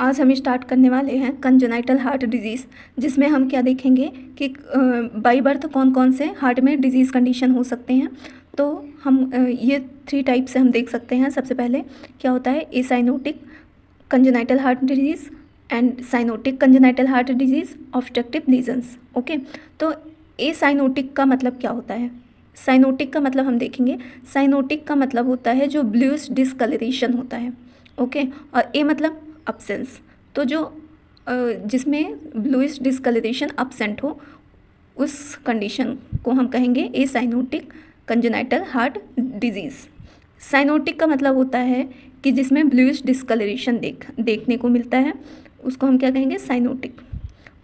आज हम स्टार्ट करने वाले हैं कंजेनाइटल हार्ट डिजीज़, जिसमें हम क्या देखेंगे कि बाई बर्थ कौन कौन से हार्ट में डिजीज़ कंडीशन हो सकते हैं। तो हम ये 3 टाइप से हम देख सकते हैं। सबसे पहले क्या होता है, acyanotic congenital heart disease and cyanotic congenital heart disease, obstructive lesions. Okay, तो एसाइनोटिक का मतलब क्या होता है, साइनोटिक का मतलब हम देखेंगे। साइनोटिक का मतलब होता है जो ब्लूइश डिस्कलरेशन होता है। ओके, और ए मतलब अब्सेंस, तो जो जिसमें ब्लूइश डिस्कलरेशन अब्सेंट हो, उस कंडीशन को हम कहेंगे a cyanotic congenital heart disease. Cyanotic का मतलब होता है कि जिसमें ब्लूइश डिस्कलरेशन देखने को मिलता है, उसको हम क्या कहेंगे, साइनोटिक।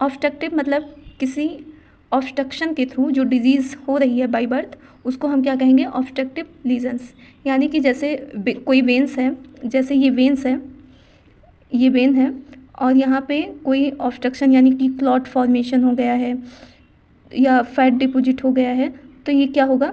ऑब्स्ट्रक्टिव मतलब किसी ऑब्स्ट्रक्शन के थ्रू जो डिजीज़ हो रही है बाई बर्थ, उसको हम क्या कहेंगे, ऑब्स्ट्रक्टिव लीजन्स। यानी कि जैसे कोई वेन्स है, जैसे ये वेन्स है, ये वेन है और यहाँ पे कोई ऑब्स्ट्रक्शन यानी कि क्लॉट फॉर्मेशन हो गया है या फैट डिपॉजिट हो गया है, तो ये क्या होगा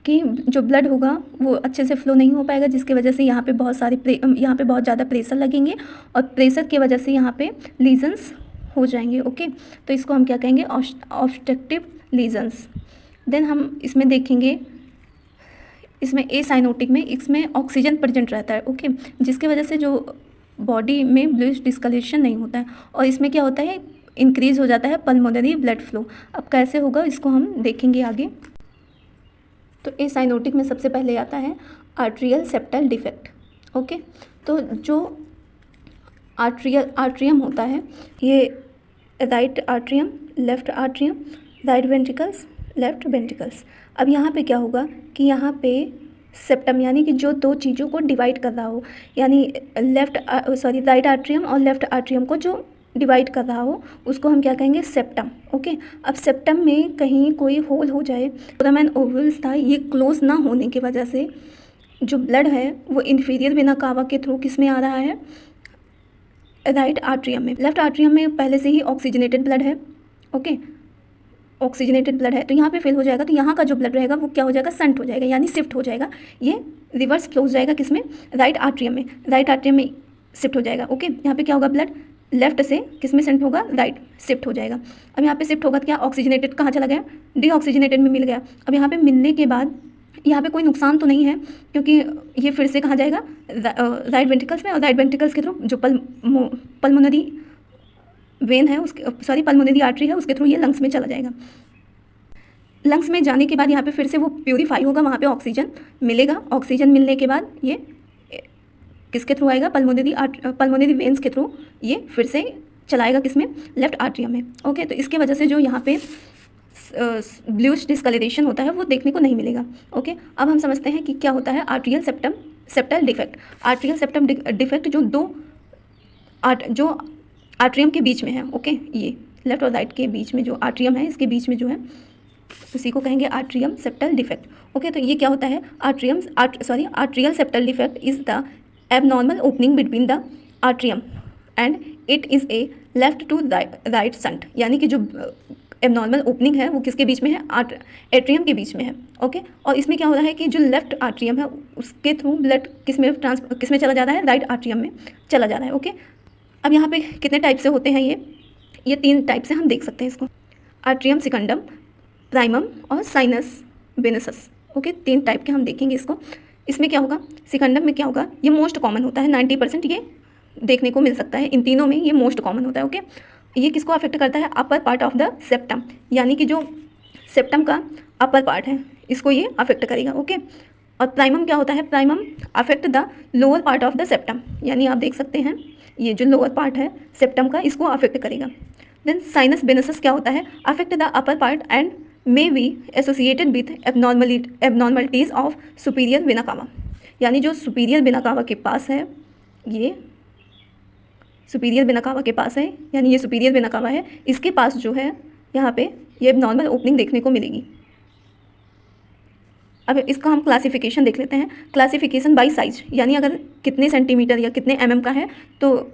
कि जो ब्लड होगा वो अच्छे से फ्लो नहीं हो पाएगा, जिसकी वजह से यहाँ पे बहुत ज़्यादा प्रेशर लगेंगे और प्रेशर की वजह से यहाँ पे लीजन्स हो जाएंगे। ओके, तो इसको हम क्या कहेंगे, ऑब्स्ट्रक्टिव लीजन्स। देन हम इसमें देखेंगे, इसमें ए साइनोटिक में इसमें ऑक्सीजन प्रेजेंट रहता है। ओके, जिसकी वजह से जो बॉडी में ब्लूइश डिस्कलरेशन नहीं होता है, और इसमें क्या होता है, इंक्रीज हो जाता है पल्मोनरी ब्लड फ्लो। अब कैसे होगा इसको हम देखेंगे आगे। तो ए साइनोटिक में सबसे पहले आता है आर्ट्रियल सेप्टल डिफेक्ट। ओके, तो जो आर्ट्रियम होता है, ये right atrium, left atrium, right ventricles, left ventricles. अब यहाँ पे क्या होगा कि यहाँ पे सेप्टम यानी कि जो दो चीज़ों को डिवाइड कर रहा हो, यानी राइट आर्ट्रियम और लेफ्ट आर्ट्रियम को जो डिवाइड कर रहा हो, उसको हम क्या कहेंगे, सेप्टम। ओके, अब सेप्टम में कहीं कोई होल हो जाए, फोरामेन ओवल्स था, ये क्लोज ना होने की वजह से जो ब्लड है वो इन्फीरियर वेना कावा के थ्रू किस में आ रहा है, राइट आर्ट्रियम में। लेफ्ट आर्ट्रियम में पहले से ही ऑक्सीजनेटेड ब्लड है। ओके, ऑक्सीजनेटेड ब्लड है, तो यहाँ पे फेल हो जाएगा, तो यहाँ का जो ब्लड रहेगा वो क्या हो जाएगा, संट हो जाएगा, यानी शिफ्ट हो जाएगा। ये रिवर्स फ्लो हो जाएगा किसमें, राइट आर्ट्रियम में, राइट आर्ट्रियम में शिफ्ट हो जाएगा। ओके, यहाँ पे क्या होगा, ब्लड लेफ्ट से किस में सेंट होगा, राइट शिफ्ट हो जाएगा। अब यहाँ पे शिफ्ट होगा तो क्या, ऑक्सीजनेटेड कहाँ चला गया, डीऑक्सीजनेटेड में मिल गया। अब यहाँ पे मिलने के बाद यहाँ पे कोई नुकसान तो नहीं है, क्योंकि ये फिर से कहाँ जाएगा, राइट वेंट्रिकल्स में, और राइट वेंट्रिकल्स के थ्रू जो पल्मोनरी वेन है, उसके पल्मोनरी आर्टरी है, उसके थ्रू ये लंग्स में चला जाएगा। लंग्स में जाने के बाद यहाँ पे फिर से वो प्यूरीफाई होगा, वहाँ पे ऑक्सीजन मिलेगा। ऑक्सीजन मिलने के बाद ये किसके थ्रू आएगा, पल्मोनरी वेन्स के थ्रू ये फिर से चलाएगा किसमें, लेफ्ट आर्ट्रियम में। ओके, तो इसके वजह से जो यहाँ पे ब्लूइश डिस्कलरेशन होता है वो देखने को नहीं मिलेगा। ओके, अब हम समझते हैं कि क्या होता है atrial septal defect. Atrial septum defect जो आर्ट्रियम के बीच में है। ओके, ये लेफ्ट और राइट के बीच में जो आर्ट्रियम है, इसके बीच में जो है, उसी को कहेंगे आर्ट्रियम सेप्टल डिफेक्ट। ओके, तो ये क्या होता है, atrial septal defect is the abnormal opening between the atrium and it is a left to right shunt, यानी कि जो एबनॉर्मल ओपनिंग है वो किसके बीच में है, एट्रियम के बीच में है। ओके, और इसमें क्या हो रहा है कि जो लेफ्ट आर्ट्रियम है उसके थ्रू ब्लड किस में चला जा रहा है, राइट आर्ट्रियम में चला जा रहा है। ओके, अब यहाँ पे कितने टाइप से होते हैं ये 3 टाइप से हम देख सकते हैं इसको, आर्ट्रियम सिकंडम, प्राइमम और साइनस वेनसस। ओके, 3 टाइप के हम देखेंगे इसको। इसमें क्या होगा, सिकंडम में क्या होगा, ये मोस्ट कॉमन होता है, 90% ये देखने को मिल सकता है, इन तीनों में ये मोस्ट कॉमन होता है। ओके, ये किसको अफेक्ट करता है, upper part of the septum, यानी कि जो सेप्टम का अपर पार्ट है इसको ये अफेक्ट करेगा। ओके, और प्राइमम क्या होता है, primum affect the lower part of the septum, यानी आप देख सकते हैं ये जो लोअर पार्ट है सेप्टम का, इसको अफेक्ट करेगा। देन साइनस वेनसस क्या होता है, affect the upper part and may be associated with abnormalities of superior vena cava, यानी जो सुपीरियर वेना कावा के पास है, ये सुपीरियर वेना कावा के पास है, यानी ये सुपीरियर वेना कावा है, इसके पास जो है यहाँ पे ये एबनॉर्मल ओपनिंग देखने को मिलेगी। अब इसका हम क्लासिफिकेशन देख लेते हैं, क्लासिफिकेशन बाय साइज, यानी अगर कितने सेंटीमीटर या कितने mm का है, तो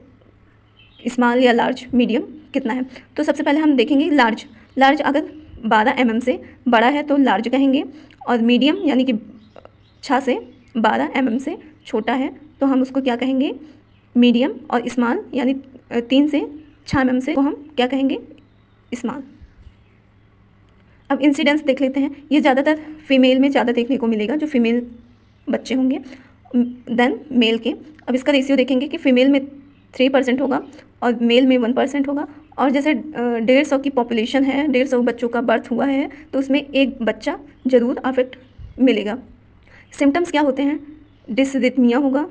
स्मॉल या लार्ज, मीडियम कितना है। तो सबसे पहले हम देखेंगे लार्ज अगर 12 mm से बड़ा है तो लार्ज कहेंगे, और मीडियम यानी कि 6 से 12 mm से छोटा है तो हम उसको क्या कहेंगे, मीडियम और स्मॉल, यानी 3 से 6 mm से को हम क्या कहेंगे, स्मॉल। अब इंसिडेंस देख लेते हैं। ये ज़्यादातर फीमेल में ज़्यादा देखने को मिलेगा, जो फीमेल बच्चे होंगे देन मेल के। अब इसका रेशियो देखेंगे कि फीमेल में 3% होगा और मेल में 1% होगा। और जैसे 150 की पॉपुलेशन है, 150 बच्चों का बर्थ हुआ है, तो उसमें एक बच्चा ज़रूर अफेक्ट मिलेगा। सिम्टम्स क्या होते हैं, डिसरिथमिया होगा,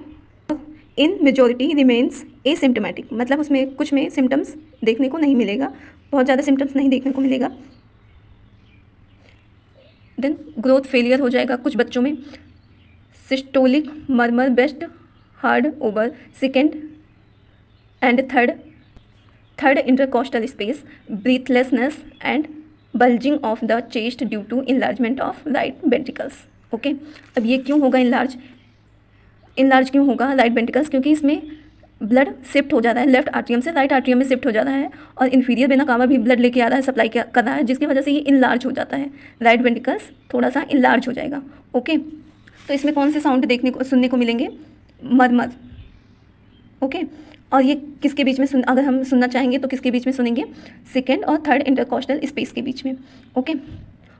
इन मेजॉरिटी रिमेन्स एसिम्टोमेटिक, मतलब उसमें कुछ में सिम्टम्स देखने को नहीं मिलेगा, बहुत ज़्यादा सिम्टम्स नहीं देखने को मिलेगा। देन ग्रोथ फेलियर हो जाएगा कुछ बच्चों में, systolic murmur best heard over second and third intercostal space, breathlessness and bulging of the chest due to enlargement of right ventricles. Okay, अब ये क्यों होगा इनलार्ज क्यों होगा राइट वेंट्रिकल्स, क्योंकि इसमें ब्लड शिफ्ट हो जाता है लेफ्ट आर्ट्रियम से राइट आर्ट्रियम में शिफ्ट हो जाता है, और इन्फीरियर वेना कावा भी ब्लड लेके आ रहा है, सप्लाई कर रहा है, जिसकी वजह से ये इनलार्ज हो जाता है, राइट वेंट्रिकल्स थोड़ा सा इनलार्ज हो जाएगा। ओके, तो इसमें कौन से साउंड सुनने को मिलेंगे, मरमर। ओके, और ये किसके बीच में अगर हम सुनना चाहेंगे तो किसके बीच में सुनेंगे, सेकेंड और थर्ड इंटरकोस्टल स्पेस के बीच में। ओके,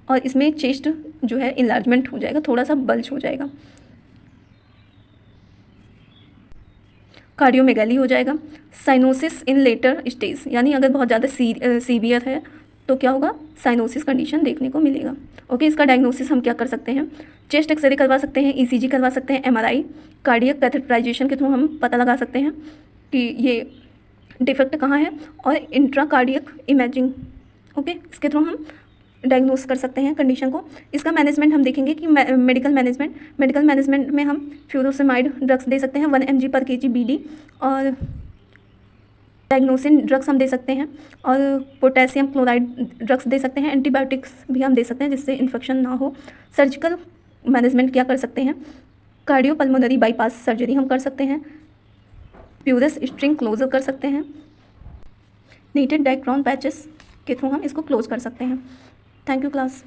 और इसमें चेस्ट जो है इनलार्जमेंट हो जाएगा, थोड़ा सा बल्ज हो जाएगा। कार्डियोमेगाली हो जाएगा। साइनोसिस इन लेटर स्टेज, यानी अगर बहुत ज़्यादा सीवियर है तो क्या होगा, साइनोसिस कंडीशन देखने को मिलेगा। ओके, इसका डायग्नोसिस हम क्या कर सकते हैं, चेस्ट एक्सरे करवा सकते हैं, ईसीजी करवा सकते हैं, एमआरआई, कार्डियक कैथेटराइजेशन के थ्रू हम पता लगा सकते हैं कि ये डिफेक्ट कहाँ है, और इंट्राकार्डियक इमेजिंग, ओके, इसके थ्रू हम डायग्नोस कर सकते हैं कंडीशन को। इसका मैनेजमेंट हम देखेंगे कि मेडिकल मैनेजमेंट में हम फ्यूरोसेमाइड ड्रग्स दे सकते हैं 1 mg पर kg BD, और डायग्नोसिन ड्रग्स हम दे सकते हैं, और पोटेशियम क्लोराइड ड्रग्स दे सकते हैं, एंटीबायोटिक्स भी हम दे सकते हैं जिससे इन्फेक्शन ना हो। सर्जिकल मैनेजमेंट क्या कर सकते हैं, कार्डियोपल्मोनरी बाईपास सर्जरी हम कर सकते हैं, प्यूरस स्ट्रिंग क्लोजर कर सकते हैं, नीटेड डाइक्रोन पैचेस के थ्रू हम इसको क्लोज कर सकते हैं। Thank you class.